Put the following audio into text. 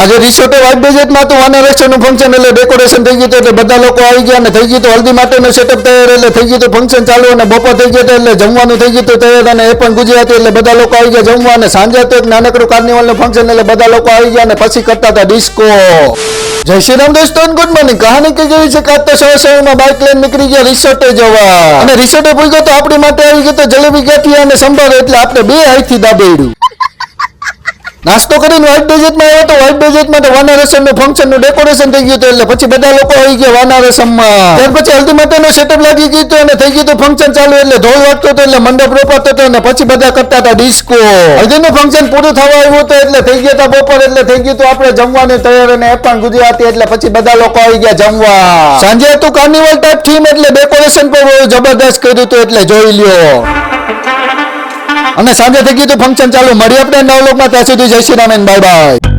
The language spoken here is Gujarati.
આજે રિસોર્ટ વાઇટ બજેટમાં તો વાનરક્ષણનું ફંક્શન એટલે ડેકોરેશન થઈ ગયું એટલે બધા લોકો આવી ગયા અને થઈ ગયું તો હલ્દી માટેનું સેટઅપ તૈયાર એટલે થઈ ગયું તો ફંક્શન ચાલુ અને બપોર થઈ ગયો એટલે જમવાનું થઈ ગયું તૈયાર અને એ પણ ગુજરાતી એટલે બધા લોકો આવી ગયા જમવા અને સાંજે તો એક નાનકડું કાર્નિવલનું ફંક્શન એટલે બધા લોકો આવી ગયા અને પછી કરતા હતા ડિસ્કો. જય શ્રી રામ દોસ્તો, ગુડ મોર્નિંગ. કહાની કે જેવી છે કે આજ તો સવારમાં બાઇક લઈને નીકળી ગયા રિસોર્ટે જવા અને રિસોર્ટે પૂછ્યો તો આપણી માટે આવી ગયો તો જલેબી ગાંઠિયા અને સંભાર એટલે આપણે બે હાથથી દાબેડ્યું. નાસ્તો કરીને વ્હાઇટ બજેટમાં આવ્યો તો વ્હાઇટ બજેટમાં તો વાનરસમનું ફંક્શનનું ડેકોરેશન થઈ ગયું એટલે પછી બધા લોકો આવી ગયા વાનરસમમાં. ત્યાર પછી હલ્દી માટેનો સેટઅપ લાગી ગયું અને થઈ ગયું તો ફંક્શન ચાલુ એટલે ઢોલ વાગતો હતો એટલે મંડપ રોપાતો હતો અને પછી બધા કરતા હતા ડિસ્કો. હલ્દીનું ફંક્શન પૂરું થવા આવ્યું હતું એટલે થઈ ગયા હતા બપોર એટલે થઈ ગયું તો આપણે જમવાનું તૈયાર અને એ પણ ગુજરાતી એટલે પછી બધા લોકો આવી ગયા જમવા. સાંજે હતું કાર્નિવલ ટાઈપ થીમ એટલે ડેકોરેશન પણ બહુ જબરદસ્ત કર્યું હતું એટલે જોઈ લ્યો. અને સાંજે થઈ ગયું તો ફંક્શન ચાલુ. મળીએ આપણે નવ લોકમાં, ત્યાં સુધી જય શ્રી રામ, બાય બાય.